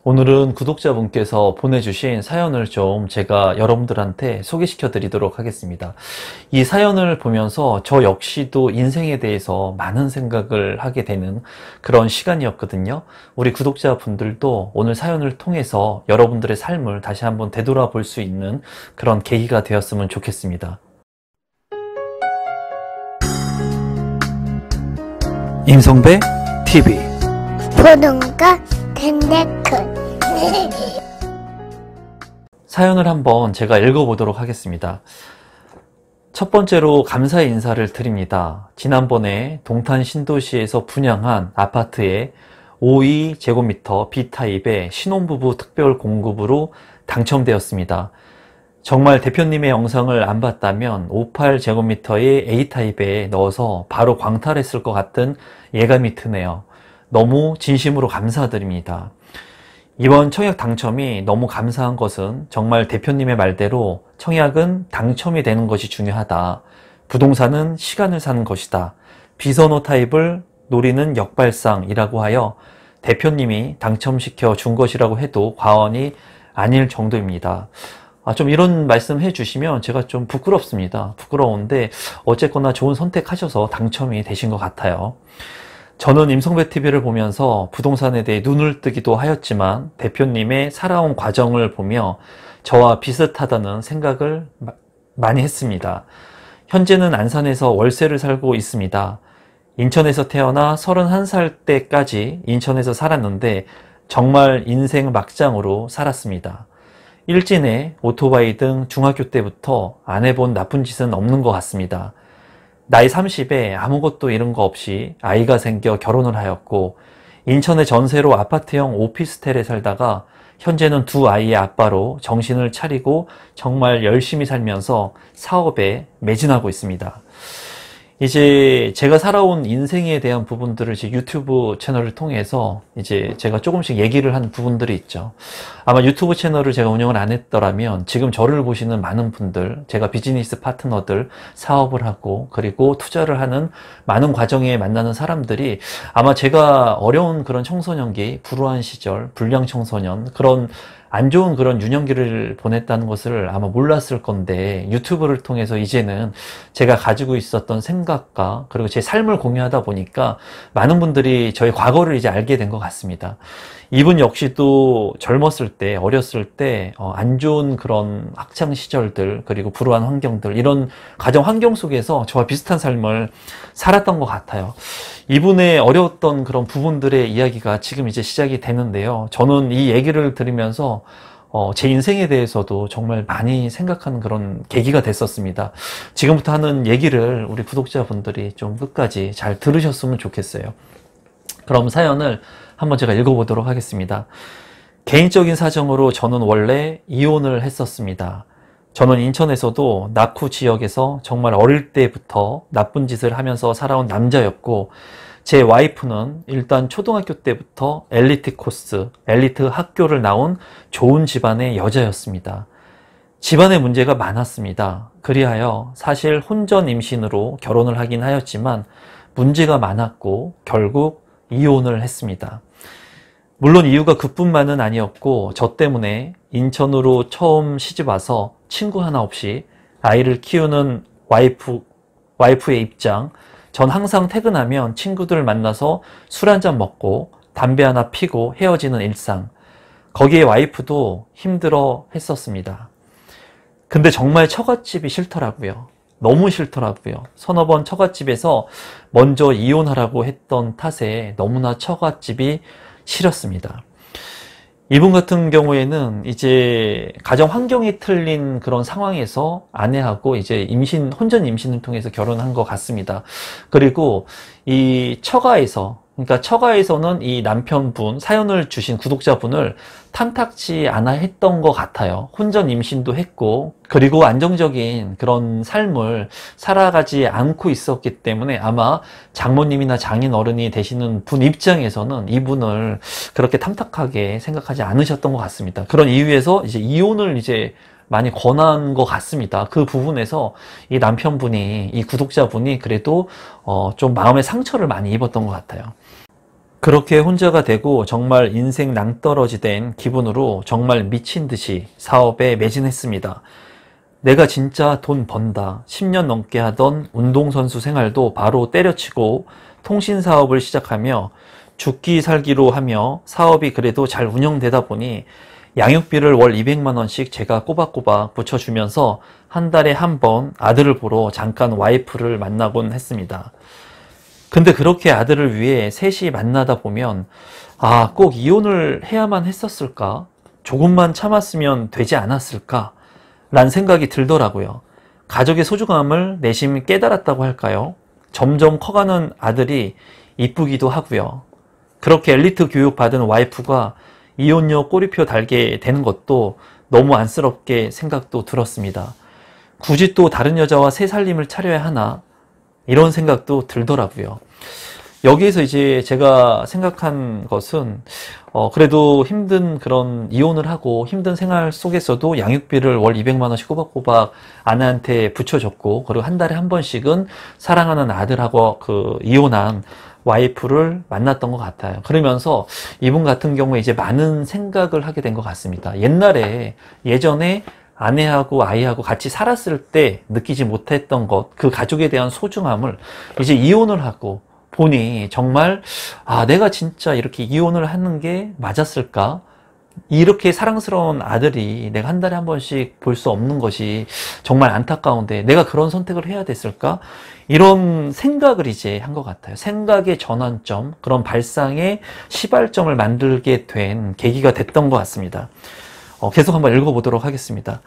오늘은 구독자분께서 보내주신 사연을 좀 제가 여러분들한테 소개시켜 드리도록 하겠습니다. 이 사연을 보면서 저 역시도 인생에 대해서 많은 생각을 하게 되는 그런 시간이었거든요. 우리 구독자분들도 오늘 사연을 통해서 여러분들의 삶을 다시 한번 되돌아볼 수 있는 그런 계기가 되었으면 좋겠습니다. 임성배 TV 보동과 텐데크 사연을 한번 제가 읽어보도록 하겠습니다. 첫 번째로 감사의 인사를 드립니다. 지난번에 동탄 신도시에서 분양한 아파트에 52제곱미터 B타입의 신혼부부 특별 공급으로 당첨되었습니다. 정말 대표님의 영상을 안 봤다면 58제곱미터의 A타입에 넣어서 바로 광탈했을 것 같은 예감이 드네요. 너무 진심으로 감사드립니다. 이번 청약 당첨이 너무 감사한 것은 정말 대표님의 말대로 청약은 당첨이 되는 것이 중요하다. 부동산은 시간을 사는 것이다. 비선호 타입을 노리는 역발상이라고 하여 대표님이 당첨시켜 준 것이라고 해도 과언이 아닐 정도입니다. 좀 이런 말씀 해주시면 제가 좀 부끄럽습니다. 부끄러운데 어쨌거나 좋은 선택하셔서 당첨이 되신 것 같아요. 저는 임성배TV를 보면서 부동산에 대해 눈을 뜨기도 하였지만 대표님의 살아온 과정을 보며 저와 비슷하다는 생각을 많이 했습니다. 현재는 안산에서 월세를 살고 있습니다. 인천에서 태어나 31살 때까지 인천에서 살았는데 정말 인생 막장으로 살았습니다. 일진에 오토바이 등 중학교 때부터 안 해본 나쁜 짓은 없는 것 같습니다. 나이 30에 아무것도 잃은 거 없이 아이가 생겨 결혼을 하였고 인천의 전세로 아파트형 오피스텔에 살다가 현재는 두 아이의 아빠로 정신을 차리고 정말 열심히 살면서 사업에 매진하고 있습니다. 이제 제가 살아온 인생에 대한 부분들을 이제 유튜브 채널을 통해서 이제 제가 조금씩 얘기를 한 부분들이 있죠. 아마 유튜브 채널을 제가 운영을 안 했더라면 지금 저를 보시는 많은 분들, 제가 비즈니스 파트너들, 사업을 하고 그리고 투자를 하는 많은 과정에 만나는 사람들이 아마 제가 어려운 그런 청소년기, 불우한 시절, 불량 청소년, 그런 안 좋은 그런 유년기를 보냈다는 것을 아마 몰랐을 건데 유튜브를 통해서 이제는 제가 가지고 있었던 생각과 그리고 제 삶을 공유하다 보니까 많은 분들이 저의 과거를 이제 알게 된 것 같습니다. 이분 역시도 젊었을 때, 어렸을 때 안 좋은 그런 학창 시절들 그리고 불우한 환경들 이런 가정 환경 속에서 저와 비슷한 삶을 살았던 것 같아요. 이분의 어려웠던 그런 부분들의 이야기가 지금 이제 시작이 되는데요. 저는 이 얘기를 들으면서 제 인생에 대해서도 정말 많이 생각하는 그런 계기가 됐었습니다. 지금부터 하는 얘기를 우리 구독자분들이 좀 끝까지 잘 들으셨으면 좋겠어요. 그럼 사연을 한번 제가 읽어보도록 하겠습니다. 개인적인 사정으로 저는 원래 이혼을 했었습니다. 저는 인천에서도 낙후 지역에서 정말 어릴 때부터 나쁜 짓을 하면서 살아온 남자였고 제 와이프는 일단 초등학교 때부터 엘리트 코스, 엘리트 학교를 나온 좋은 집안의 여자였습니다. 집안에 문제가 많았습니다. 그리하여 사실 혼전 임신으로 결혼을 하긴 하였지만 문제가 많았고 결국 이혼을 했습니다. 물론 이유가 그뿐만은 아니었고 저 때문에 인천으로 처음 시집와서 친구 하나 없이 아이를 키우는 와이프의 입장, 전 항상 퇴근하면 친구들 만나서 술 한잔 먹고 담배 하나 피고 헤어지는 일상, 거기에 와이프도 힘들어 했었습니다. 근데 정말 처갓집이 싫더라고요. 너무 싫더라고요. 서너 번 처갓집에서 먼저 이혼하라고 했던 탓에 너무나 처갓집이 싫었습니다. 이분 같은 경우에는 이제 가정 환경이 틀린 그런 상황에서 아내하고 이제 혼전 임신을 통해서 결혼한 것 같습니다. 그리고 이 그러니까 처가에서는 이 남편분, 사연을 주신 구독자분을 탐탁지 않아 했던 것 같아요. 혼전 임신도 했고 그리고 안정적인 그런 삶을 살아가지 않고 있었기 때문에 아마 장모님이나 장인어른이 되시는 분 입장에서는 이분을 그렇게 탐탁하게 생각하지 않으셨던 것 같습니다. 그런 이유에서 이제 이혼을 이제 많이 권한 것 같습니다. 그 부분에서 이 남편분이, 이 구독자분이 그래도 좀 마음의 상처를 많이 입었던 것 같아요. 그렇게 혼자가 되고 정말 인생 낭떠러지 된 기분으로 정말 미친 듯이 사업에 매진했습니다. 내가 진짜 돈 번다. 10년 넘게 하던 운동선수 생활도 바로 때려치고 통신사업을 시작하며 죽기 살기로 하며 사업이 그래도 잘 운영되다 보니 양육비를 월 200만 원씩 제가 꼬박꼬박 붙여주면서 한 달에 한 번 아들을 보러 잠깐 와이프를 만나곤 했습니다. 근데 그렇게 아들을 위해 셋이 만나다 보면 꼭 이혼을 해야만 했었을까? 조금만 참았으면 되지 않았을까? 라는 생각이 들더라고요. 가족의 소중함을 내심 깨달았다고 할까요? 점점 커가는 아들이 이쁘기도 하고요. 그렇게 엘리트 교육 받은 와이프가 이혼녀 꼬리표 달게 되는 것도 너무 안쓰럽게 생각도 들었습니다. 굳이 또 다른 여자와 새 살림을 차려야 하나? 이런 생각도 들더라고요. 여기에서 이제 제가 생각한 것은 그래도 힘든 그런 이혼을 하고 힘든 생활 속에서도 양육비를 월 200만 원씩 꼬박꼬박 아내한테 붙여줬고, 그리고 한 달에 한 번씩은 사랑하는 아들하고 그 이혼한 와이프를 만났던 것 같아요. 그러면서 이분 같은 경우에 이제 많은 생각을 하게 된 것 같습니다. 예전에 아내하고 아이하고 같이 살았을 때 느끼지 못했던 것, 그 가족에 대한 소중함을 이제 이혼을 하고 보니 정말 내가 진짜 이렇게 이혼을 하는 게 맞았을까? 이렇게 사랑스러운 아들이 내가 한 달에 한 번씩 볼 수 없는 것이 정말 안타까운데 내가 그런 선택을 해야 됐을까? 이런 생각을 이제 한 것 같아요. 생각의 전환점, 그런 발상의 시발점을 만들게 된 계기가 됐던 것 같습니다. 계속 한번 읽어보도록 하겠습니다.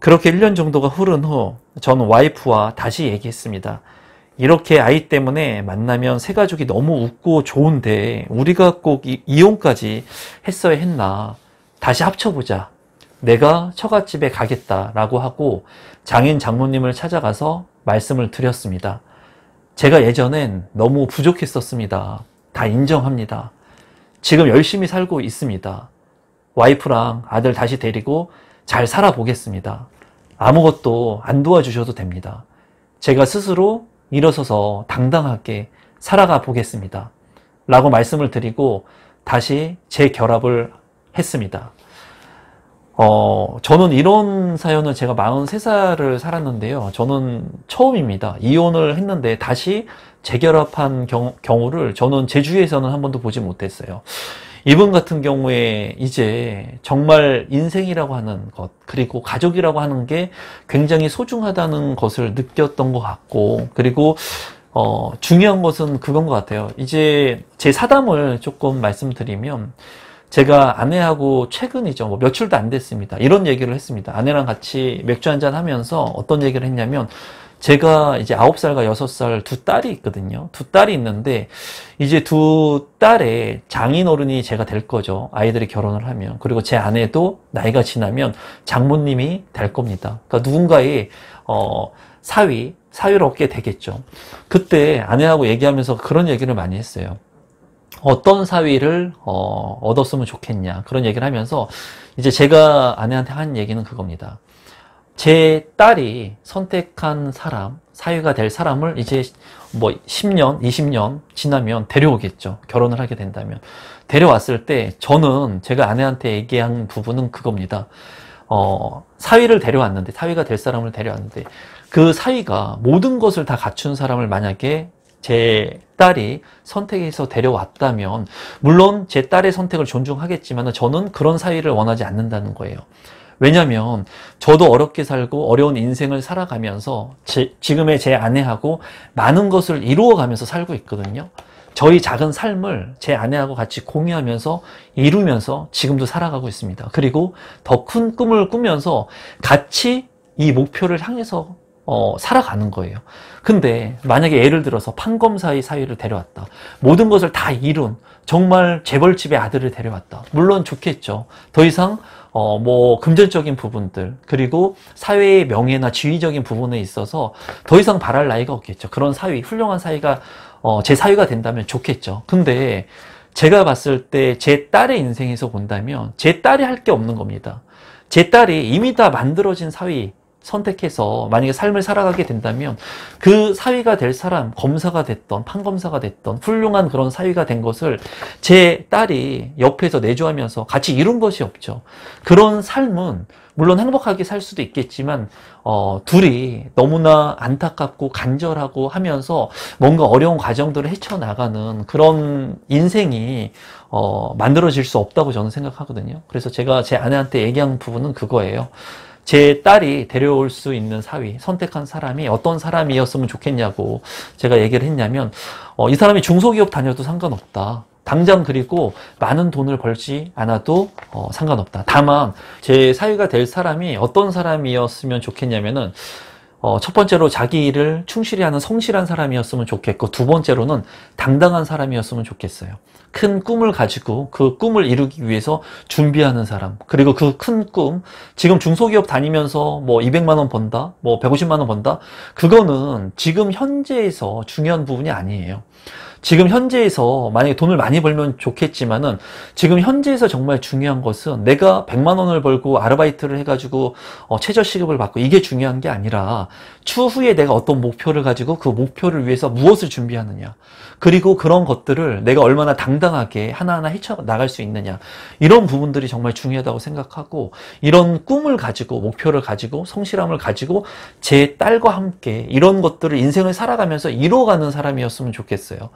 그렇게 1년 정도가 흐른 후 저는 와이프와 다시 얘기했습니다. 이렇게 아이 때문에 만나면 새 가족이 너무 웃고 좋은데 우리가 꼭 이혼까지 했어야 했나? 다시 합쳐보자. 내가 처갓집에 가겠다라고 하고 장인 장모님을 찾아가서 말씀을 드렸습니다. 제가 예전엔 너무 부족했었습니다. 다 인정합니다. 지금 열심히 살고 있습니다. 와이프랑 아들 다시 데리고 잘 살아보겠습니다. 아무것도 안 도와주셔도 됩니다. 제가 스스로 일어서서 당당하게 살아가 보겠습니다. 라고 말씀을 드리고 다시 재결합을 했습니다. 저는 이런 사연을 제가 43살을 살았는데요. 저는 처음입니다. 이혼을 했는데 다시 재결합한 경우를 저는 제 주위에서는 한 번도 보지 못했어요. 이분 같은 경우에 이제 정말 인생이라고 하는 것, 그리고 가족이라고 하는 게 굉장히 소중하다는 것을 느꼈던 것 같고, 그리고 중요한 것은 그건 것 같아요. 이제 제 사담을 조금 말씀드리면, 제가 아내하고 최근이죠. 뭐 며칠도 안 됐습니다. 이런 얘기를 했습니다. 아내랑 같이 맥주 한잔 하면서 어떤 얘기를 했냐면, 제가 이제 9살과 6살 두 딸이 있거든요. 두 딸이 있는데 이제 두 딸의 장인어른이 제가 될 거죠. 아이들이 결혼을 하면. 그리고 제 아내도 나이가 지나면 장모님이 될 겁니다. 그러니까 누군가의 사위를 얻게 되겠죠. 그때 아내하고 얘기하면서 그런 얘기를 많이 했어요. 어떤 사위를 얻었으면 좋겠냐, 그런 얘기를 하면서 이제 제가 아내한테 한 얘기는 그겁니다. 제 딸이 선택한 사람, 사위가 될 사람을 이제 뭐 10년, 20년 지나면 데려오겠죠. 결혼을 하게 된다면. 데려왔을 때 저는 제가 아내한테 얘기한 부분은 그겁니다. 사위를 데려왔는데, 사위가 될 사람을 데려왔는데 그 사위가 모든 것을 다 갖춘 사람을 만약에 제 딸이 선택해서 데려왔다면, 물론 제 딸의 선택을 존중하겠지만 저는 그런 사위를 원하지 않는다는 거예요. 왜냐면 저도 어렵게 살고 어려운 인생을 살아가면서 지금의 제 아내하고 많은 것을 이루어가면서 살고 있거든요. 저희 작은 삶을 제 아내하고 같이 공유하면서 이루면서 지금도 살아가고 있습니다. 그리고 더 큰 꿈을 꾸면서 같이 이 목표를 향해서 살아가는 거예요. 근데 만약에 예를 들어서 판검사의 사위를 데려왔다. 모든 것을 다 이룬 정말 재벌집의 아들을 데려왔다. 물론 좋겠죠. 더 이상 뭐 금전적인 부분들, 그리고 사회의 명예나 지위적인 부분에 있어서 더 이상 바랄 나이가 없겠죠. 그런 사위, 훌륭한 사위가 제 사위가 된다면 좋겠죠. 근데 제가 봤을 때 제 딸의 인생에서 본다면 제 딸이 할 게 없는 겁니다. 제 딸이 이미 다 만들어진 사위, 선택해서 만약에 삶을 살아가게 된다면 그 사위가 될 사람, 검사가 됐던 판검사가 됐던 훌륭한 그런 사위가 된 것을 제 딸이 옆에서 내조하면서 같이 이룬 것이 없죠. 그런 삶은 물론 행복하게 살 수도 있겠지만 둘이 너무나 안타깝고 간절하고 하면서 뭔가 어려운 과정들을 헤쳐나가는 그런 인생이 만들어질 수 없다고 저는 생각하거든요. 그래서 제가 제 아내한테 얘기한 부분은 그거예요. 제 딸이 데려올 수 있는 사위, 선택한 사람이 어떤 사람이었으면 좋겠냐고 제가 얘기를 했냐면 이 사람이 중소기업 다녀도 상관없다. 당장 그리고 많은 돈을 벌지 않아도 상관없다. 다만 제 사위가 될 사람이 어떤 사람이었으면 좋겠냐면은 첫 번째로 자기 일을 충실히 하는 성실한 사람이었으면 좋겠고, 두 번째로는 당당한 사람이었으면 좋겠어요. 큰 꿈을 가지고 그 꿈을 이루기 위해서 준비하는 사람, 그리고 그 큰 꿈, 지금 중소기업 다니면서 뭐 200만 원 번다, 뭐 150만 원 번다, 그거는 지금 현재에서 중요한 부분이 아니에요. 지금 현재에서 만약에 돈을 많이 벌면 좋겠지만은 지금 현재에서 정말 중요한 것은 내가 100만 원을 벌고 아르바이트를 해가지고 최저시급을 받고 이게 중요한 게 아니라 추후에 내가 어떤 목표를 가지고 그 목표를 위해서 무엇을 준비하느냐, 그리고 그런 것들을 내가 얼마나 당당하게 하나하나 헤쳐나갈 수 있느냐, 이런 부분들이 정말 중요하다고 생각하고, 이런 꿈을 가지고 목표를 가지고 성실함을 가지고 제 딸과 함께 이런 것들을 인생을 살아가면서 이뤄가는 사람이었으면 좋겠어요.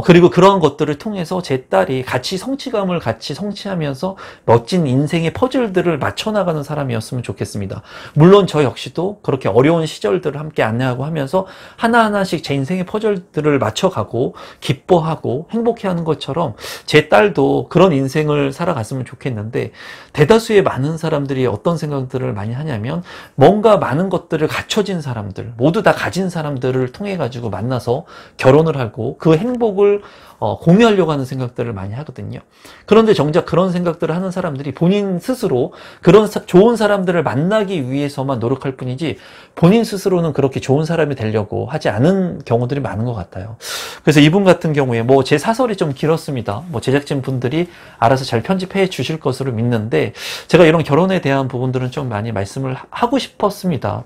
그리고 그러한 것들을 통해서 제 딸이 같이 성취감을 같이 성취하면서 멋진 인생의 퍼즐들을 맞춰나가는 사람이었으면 좋겠습니다. 물론 저 역시도 그렇게 어려운 시절들을 함께 안내하고 하면서 하나하나씩 제 인생의 퍼즐들을 맞춰가고 기뻐하고 행복해하는 것처럼 제 딸도 그런 인생을 살아갔으면 좋겠는데, 대다수의 많은 사람들이 어떤 생각들을 많이 하냐면 뭔가 많은 것들을 갖춰진 사람들, 모두 다 가진 사람들을 통해 가지고 만나서 결혼을 하고 그 행복을 공유하려고 하는 생각들을 많이 하거든요. 그런데 정작 그런 생각들을 하는 사람들이 본인 스스로 그런 좋은 사람들을 만나기 위해서만 노력할 뿐이지 본인 스스로는 그렇게 좋은 사람이 되려고 하지 않은 경우들이 많은 것 같아요. 그래서 이분 같은 경우에 뭐 제 사설이 좀 길었습니다. 뭐 제작진 분들이 알아서 잘 편집해 주실 것으로 믿는데, 제가 이런 결혼에 대한 부분들은 좀 많이 말씀을 하고 싶었습니다.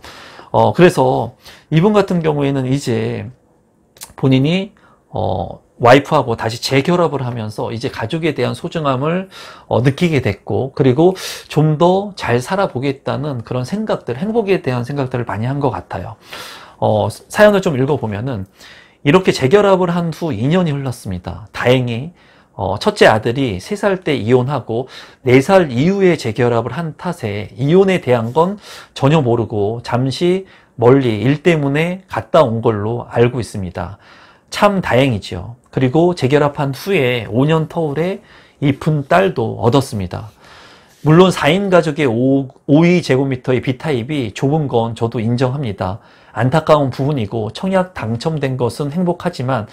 그래서 이분 같은 경우에는 이제 본인이 와이프하고 다시 재결합을 하면서 이제 가족에 대한 소중함을 느끼게 됐고, 그리고 좀 더 잘 살아보겠다는 그런 생각들, 행복에 대한 생각들을 많이 한 것 같아요. 사연을 좀 읽어보면은 이렇게 재결합을 한 후 2년이 흘렀습니다. 다행히 첫째 아들이 3살 때 이혼하고 4살 이후에 재결합을 한 탓에 이혼에 대한 건 전혀 모르고 잠시 멀리 일 때문에 갔다 온 걸로 알고 있습니다. 참 다행이지요. 그리고 재결합한 후에 5년 터울에 이쁜 딸도 얻었습니다. 물론 4인 가족의 52제곱미터의 B타입이 좁은 건 저도 인정합니다. 안타까운 부분이고 청약 당첨된 것은 행복하지만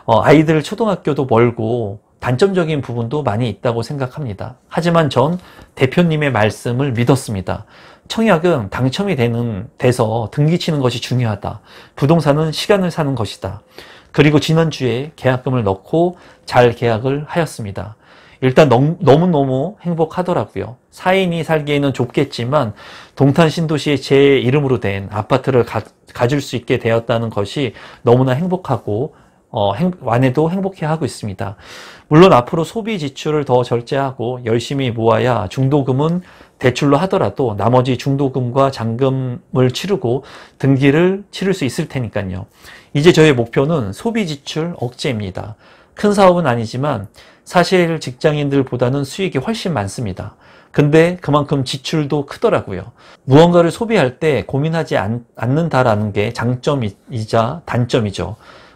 아이들 초등학교도 멀고 단점적인 부분도 많이 있다고 생각합니다. 하지만 전 대표님의 말씀을 믿었습니다. 청약은 당첨이 돼서 등기 치는 것이 중요하다. 부동산은 시간을 사는 것이다. 그리고 지난주에 계약금을 넣고 잘 계약을 하였습니다. 일단 너무너무 행복하더라고요. 4인이 살기에는 좁겠지만 동탄 신도시에 제 이름으로 된 아파트를 가질 수 있게 되었다는 것이 너무나 행복하고 아내도 행복해하고 있습니다. 물론 앞으로 소비 지출을 더 절제하고 열심히 모아야 중도금은 대출로 하더라도 나머지 중도금과 잔금을 치르고 등기를 치를 수 있을 테니까요. 이제 저의 목표는 소비 지출 억제입니다. 큰 사업은 아니지만 사실 직장인들보다는 수익이 훨씬 많습니다. 근데 그만큼 지출도 크더라고요. 무언가를 소비할 때 고민하지 않는다라는 게 장점이자 단점이죠.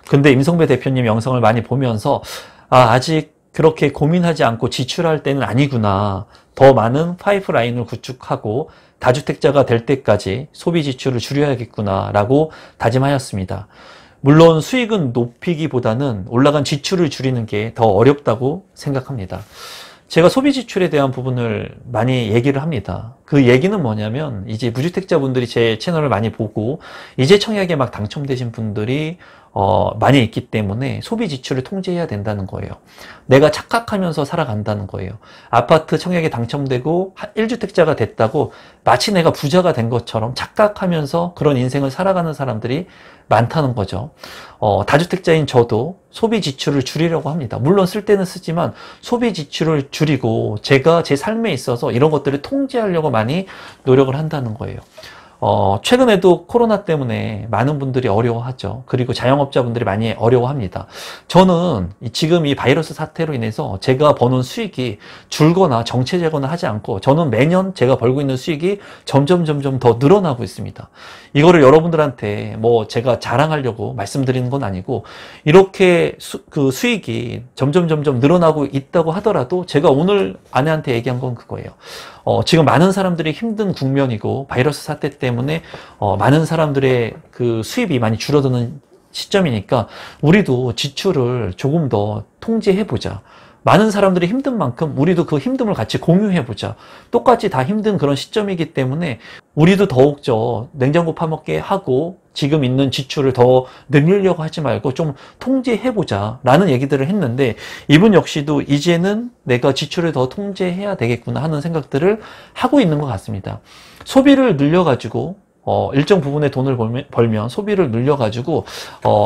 근데 임성배 대표님 영상을 많이 보면서 아직 그렇게 고민하지 않고 지출할 때는 아니구나. 더 많은 파이프라인을 구축하고 다주택자가 될 때까지 소비 지출을 줄여야겠구나 라고 다짐하였습니다. 물론 수익은 높이기보다는 올라간 지출을 줄이는 게 더 어렵다고 생각합니다. 제가 소비 지출에 대한 부분을 많이 얘기를 합니다. 그 얘기는 뭐냐면, 이제 무주택자분들이 제 채널을 많이 보고 이제 청약에 막 당첨되신 분들이 많이 있기 때문에 소비 지출을 통제해야 된다는 거예요. 내가 착각하면서 살아간다는 거예요. 아파트 청약에 당첨되고 1주택자가 됐다고 마치 내가 부자가 된 것처럼 착각하면서 그런 인생을 살아가는 사람들이 많다는 거죠. 다주택자인 저도 소비 지출을 줄이려고 합니다. 물론 쓸 때는 쓰지만 소비 지출을 줄이고 제가 제 삶에 있어서 이런 것들을 통제하려고 많이 노력을 한다는 거예요. 최근에도 코로나 때문에 많은 분들이 어려워하죠. 그리고 자영업자분들이 많이 어려워합니다. 저는 지금 이 바이러스 사태로 인해서 제가 버는 수익이 줄거나 정체되거나 하지 않고 저는 매년 제가 벌고 있는 수익이 점점 더 늘어나고 있습니다. 이거를 여러분들한테 뭐 제가 자랑하려고 말씀드리는 건 아니고 이렇게 그 수익이 점점 늘어나고 있다고 하더라도 제가 오늘 아내한테 얘기한 건 그거예요. 지금 많은 사람들이 힘든 국면이고 바이러스 사태 때문에 많은 사람들의 그 수입이 많이 줄어드는 시점이니까 우리도 지출을 조금 더 통제해보자. 많은 사람들이 힘든 만큼 우리도 그 힘듦을 같이 공유해보자. 똑같이 다 힘든 그런 시점이기 때문에 우리도 더욱더 냉장고 파먹게 하고 지금 있는 지출을 더 늘리려고 하지 말고 좀 통제해보자 라는 얘기들을 했는데 이분 역시도 이제는 내가 지출을 더 통제해야 되겠구나 하는 생각들을 하고 있는 것 같습니다. 소비를 늘려가지고 일정 부분의 돈을 벌면 소비를 늘려가지고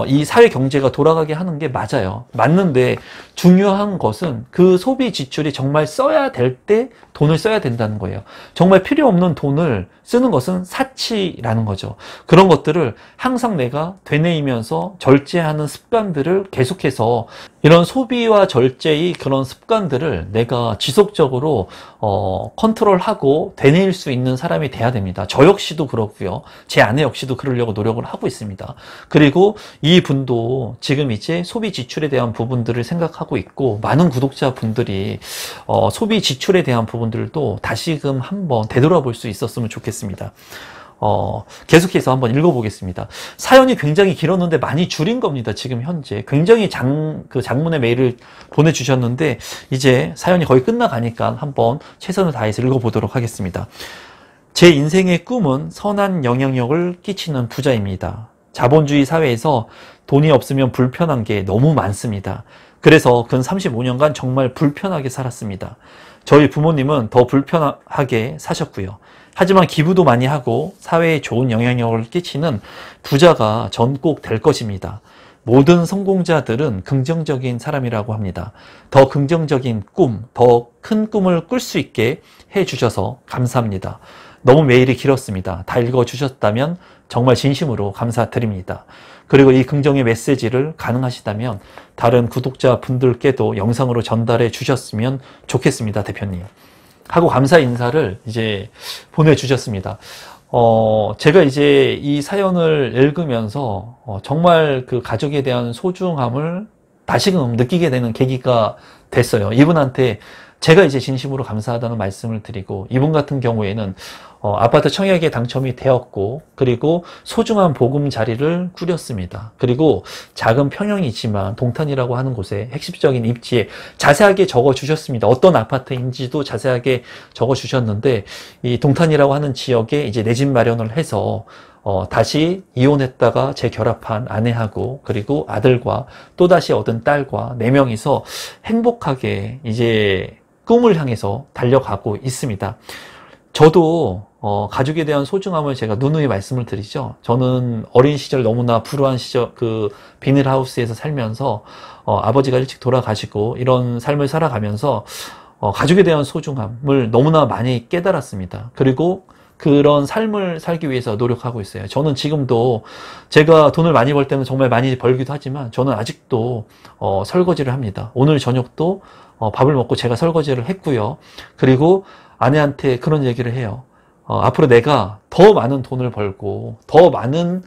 이 사회 경제가 돌아가게 하는 게 맞아요. 맞는데 중요한 것은 그 소비 지출이 정말 써야 될 때 돈을 써야 된다는 거예요. 정말 필요 없는 돈을 쓰는 것은 사치라는 거죠. 그런 것들을 항상 내가 되뇌이면서 절제하는 습관들을 계속해서 이런 소비와 절제의 그런 습관들을 내가 지속적으로 컨트롤하고 되뇌일 수 있는 사람이 돼야 됩니다. 저 역시도 그렇고요. 제 아내 역시도 그러려고 노력을 하고 있습니다. 그리고 이 분도 지금 이제 소비 지출에 대한 부분들을 생각하고 있고 많은 구독자분들이 소비 지출에 대한 부분들도 다시금 한번 되돌아볼 수 있었으면 좋겠습니다. 계속해서 한번 읽어보겠습니다. 사연이 굉장히 길었는데 많이 줄인 겁니다. 지금 현재 굉장히 장문의 메일을 보내주셨는데 이제 사연이 거의 끝나가니까 한번 최선을 다해서 읽어보도록 하겠습니다. 제 인생의 꿈은 선한 영향력을 끼치는 부자입니다. 자본주의 사회에서 돈이 없으면 불편한 게 너무 많습니다. 그래서 근 35년간 정말 불편하게 살았습니다. 저희 부모님은 더 불편하게 사셨고요. 하지만 기부도 많이 하고 사회에 좋은 영향력을 끼치는 부자가 전 꼭 될 것입니다. 모든 성공자들은 긍정적인 사람이라고 합니다. 더 긍정적인 꿈, 더 큰 꿈을 꿀 수 있게 해주셔서 감사합니다. 너무 메일이 길었습니다. 다 읽어주셨다면 정말 진심으로 감사드립니다. 그리고 이 긍정의 메시지를 가능하시다면 다른 구독자분들께도 영상으로 전달해 주셨으면 좋겠습니다, 대표님. 하고 감사 인사를 이제 보내주셨습니다. 제가 이제 이 사연을 읽으면서 정말 그 가족에 대한 소중함을 다시금 느끼게 되는 계기가 됐어요. 이분한테 제가 이제 진심으로 감사하다는 말씀을 드리고 이분 같은 경우에는 아파트 청약에 당첨이 되었고 그리고 소중한 보금자리를 꾸렸습니다. 그리고 작은 평형이지만 동탄이라고 하는 곳에 핵심적인 입지에 자세하게 적어주셨습니다. 어떤 아파트인지도 자세하게 적어주셨는데 이 동탄이라고 하는 지역에 이제 내 집 마련을 해서 다시 이혼했다가 재결합한 아내하고 그리고 아들과 또다시 얻은 딸과 4명이서 행복하게 이제 꿈을 향해서 달려가고 있습니다. 저도 가족에 대한 소중함을 제가 누누이 말씀을 드리죠. 저는 어린 시절 너무나 불우한 시절 그 비닐하우스에서 살면서 아버지가 일찍 돌아가시고 이런 삶을 살아가면서 가족에 대한 소중함을 너무나 많이 깨달았습니다. 그리고 그런 삶을 살기 위해서 노력하고 있어요. 저는 지금도 제가 돈을 많이 벌 때는 정말 많이 벌기도 하지만 저는 아직도 설거지를 합니다. 오늘 저녁도 밥을 먹고 제가 설거지를 했고요. 그리고 아내한테 그런 얘기를 해요. 앞으로 내가 더 많은 돈을 벌고 더 많은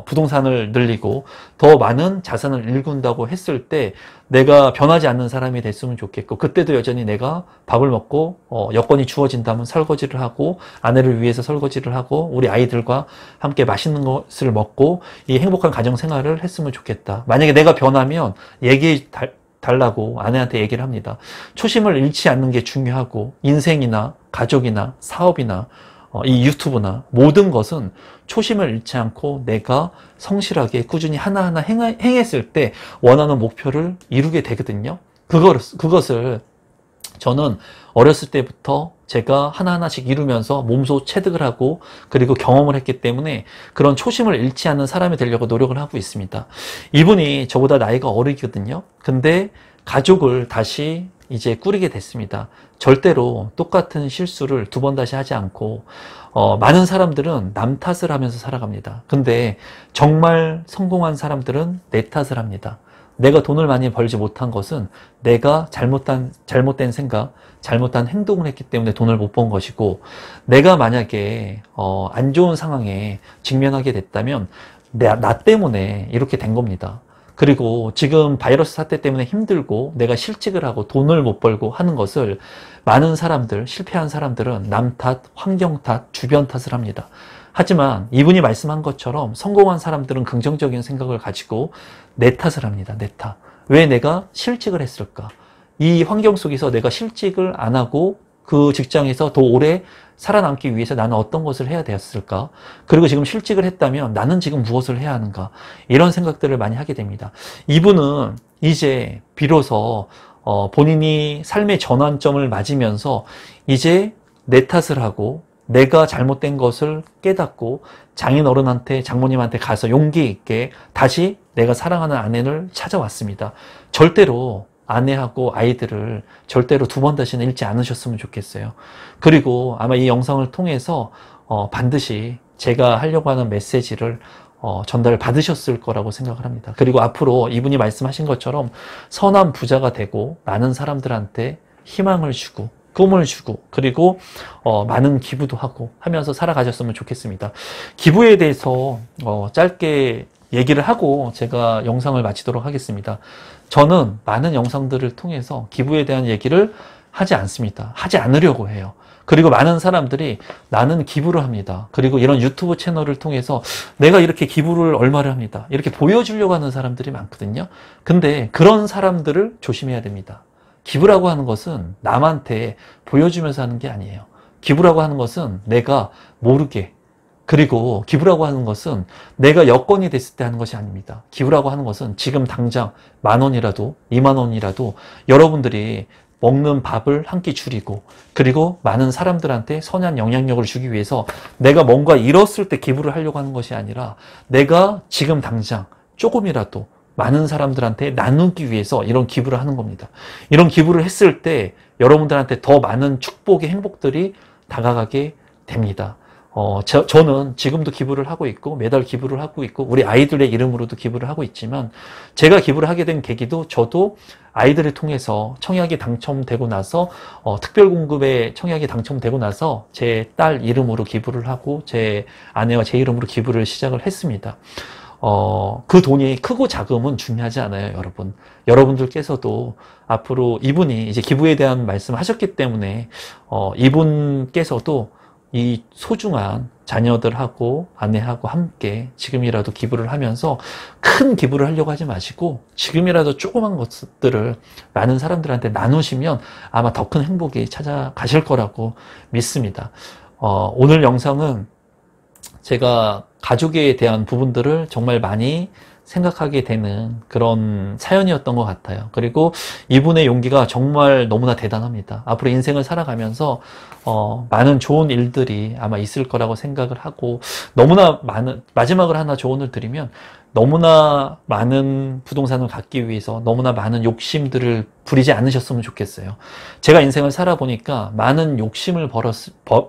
부동산을 늘리고 더 많은 자산을 일군다고 했을 때 내가 변하지 않는 사람이 됐으면 좋겠고 그때도 여전히 내가 밥을 먹고 여건이 주어진다면 설거지를 하고 아내를 위해서 설거지를 하고 우리 아이들과 함께 맛있는 것을 먹고 이 행복한 가정 생활을 했으면 좋겠다. 만약에 내가 변하면 얘기해 달라고 아내한테 얘기를 합니다. 초심을 잃지 않는 게 중요하고 인생이나 가족이나 사업이나 이 유튜브나 모든 것은 초심을 잃지 않고 내가 성실하게 꾸준히 하나하나 행했을 때 원하는 목표를 이루게 되거든요. 그것을 저는 어렸을 때부터 제가 하나하나씩 이루면서 몸소 체득을 하고 그리고 경험을 했기 때문에 그런 초심을 잃지 않는 사람이 되려고 노력을 하고 있습니다. 이분이 저보다 나이가 어리거든요. 근데 가족을 다시 이제 꾸리게 됐습니다. 절대로 똑같은 실수를 두 번 다시 하지 않고 많은 사람들은 남 탓을 하면서 살아갑니다. 근데 정말 성공한 사람들은 내 탓을 합니다. 내가 돈을 많이 벌지 못한 것은 내가 잘못된 생각, 잘못한 행동을 했기 때문에 돈을 못 번 것이고, 내가 만약에 안 좋은 상황에 직면하게 됐다면 나 때문에 이렇게 된 겁니다. 그리고 지금 바이러스 사태 때문에 힘들고 내가 실직을 하고 돈을 못 벌고 하는 것을 많은 사람들, 실패한 사람들은 남 탓, 환경 탓, 주변 탓을 합니다. 하지만 이분이 말씀한 것처럼 성공한 사람들은 긍정적인 생각을 가지고 내 탓을 합니다. 내 탓. 왜 내가 실직을 했을까? 이 환경 속에서 내가 실직을 안 하고 그 직장에서 더 오래 살아남기 위해서 나는 어떤 것을 해야 되었을까? 그리고 지금 실직을 했다면 나는 지금 무엇을 해야 하는가? 이런 생각들을 많이 하게 됩니다. 이분은 이제 비로소 본인이 삶의 전환점을 맞으면서 이제 내 탓을 하고 내가 잘못된 것을 깨닫고 장인어른한테, 장모님한테 가서 용기 있게 다시 내가 사랑하는 아내를 찾아왔습니다. 절대로 아내하고 아이들을 절대로 두 번 다시는 잃지 않으셨으면 좋겠어요. 그리고 아마 이 영상을 통해서 반드시 제가 하려고 하는 메시지를 전달 받으셨을 거라고 생각을 합니다. 그리고 앞으로 이분이 말씀하신 것처럼 선한 부자가 되고 많은 사람들한테 희망을 주고 꿈을 주고 그리고 많은 기부도 하고 하면서 살아가셨으면 좋겠습니다. 기부에 대해서 짧게 얘기를 하고 제가 영상을 마치도록 하겠습니다. 저는 많은 영상들을 통해서 기부에 대한 얘기를 하지 않습니다. 하지 않으려고 해요. 그리고 많은 사람들이 나는 기부를 합니다. 그리고 이런 유튜브 채널을 통해서 내가 이렇게 기부를 얼마를 합니다. 이렇게 보여주려고 하는 사람들이 많거든요. 근데 그런 사람들을 조심해야 됩니다. 기부라고 하는 것은 남한테 보여주면서 하는 게 아니에요. 기부라고 하는 것은 내가 모르게, 그리고 기부라고 하는 것은 내가 여건이 됐을 때 하는 것이 아닙니다. 기부라고 하는 것은 지금 당장 10,000원이라도 20,000원이라도 여러분들이 먹는 밥을 한 끼 줄이고 그리고 많은 사람들한테 선한 영향력을 주기 위해서 내가 뭔가 잃었을 때 기부를 하려고 하는 것이 아니라 내가 지금 당장 조금이라도 많은 사람들한테 나누기 위해서 이런 기부를 하는 겁니다. 이런 기부를 했을 때 여러분들한테 더 많은 축복의 행복들이 다가가게 됩니다. 저는 지금도 기부를 하고 있고 매달 기부를 하고 있고 우리 아이들의 이름으로도 기부를 하고 있지만 제가 기부를 하게 된 계기도 저도 아이들을 통해서 청약이 당첨되고 나서 특별공급에 청약이 당첨되고 나서 제 딸 이름으로 기부를 하고 제 아내와 제 이름으로 기부를 시작을 했습니다. 그 돈이 크고 작음은 중요하지 않아요, 여러분. 여러분들께서도 앞으로 이분이 이제 기부에 대한 말씀을 하셨기 때문에 이분께서도 이 소중한 자녀들하고 아내하고 함께 지금이라도 기부를 하면서 큰 기부를 하려고 하지 마시고 지금이라도 조그만 것들을 많은 사람들한테 나누시면 아마 더 큰 행복이 찾아가실 거라고 믿습니다. 오늘 영상은 제가 가족에 대한 부분들을 정말 많이 생각하게 되는 그런 사연이었던 것 같아요. 그리고 이분의 용기가 정말 너무나 대단합니다. 앞으로 인생을 살아가면서 많은 좋은 일들이 아마 있을 거라고 생각을 하고 너무나 많은, 마지막으로 하나 조언을 드리면 너무나 많은 부동산을 갖기 위해서 너무나 많은 욕심들을 부리지 않으셨으면 좋겠어요. 제가 인생을 살아보니까 많은 욕심을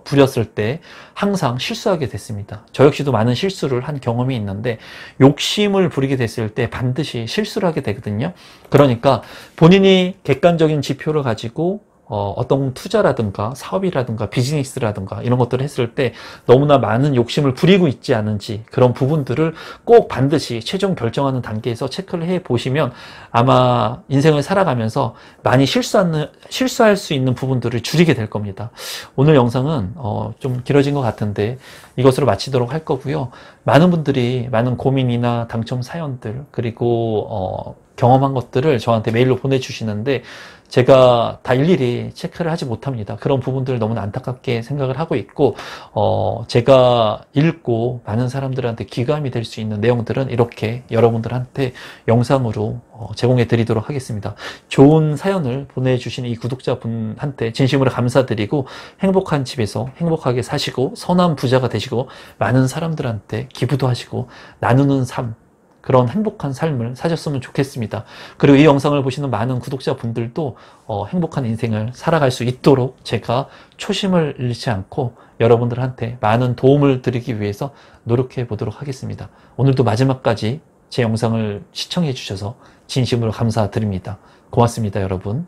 부렸을 때 항상 실수하게 됐습니다. 저 역시도 많은 실수를 한 경험이 있는데 욕심을 부리게 됐을 때 반드시 실수를 하게 되거든요. 그러니까 본인이 객관적인 지표를 가지고 어떤 투자라든가 사업이라든가 비즈니스라든가 이런 것들을 했을 때 너무나 많은 욕심을 부리고 있지 않은지 그런 부분들을 꼭 반드시 최종 결정하는 단계에서 체크를 해 보시면 아마 인생을 살아가면서 많이 실수할 수 있는 부분들을 줄이게 될 겁니다. 오늘 영상은 좀 길어진 것 같은데 이것으로 마치도록 할 거고요. 많은 분들이 많은 고민이나 당첨 사연들 그리고 경험한 것들을 저한테 메일로 보내주시는데 제가 다 일일이 체크를 하지 못합니다. 그런 부분들을 너무나 안타깝게 생각을 하고 있고, 제가 읽고 많은 사람들한테 귀감이 될 수 있는 내용들은 이렇게 여러분들한테 영상으로 제공해 드리도록 하겠습니다. 좋은 사연을 보내주신 이 구독자분한테 진심으로 감사드리고, 행복한 집에서 행복하게 사시고 선한 부자가 되시고 많은 사람들한테 기부도 하시고 나누는 삶, 그런 행복한 삶을 사셨으면 좋겠습니다. 그리고 이 영상을 보시는 많은 구독자분들도 행복한 인생을 살아갈 수 있도록 제가 초심을 잃지 않고 여러분들한테 많은 도움을 드리기 위해서 노력해 보도록 하겠습니다. 오늘도 마지막까지 제 영상을 시청해 주셔서 진심으로 감사드립니다. 고맙습니다, 여러분.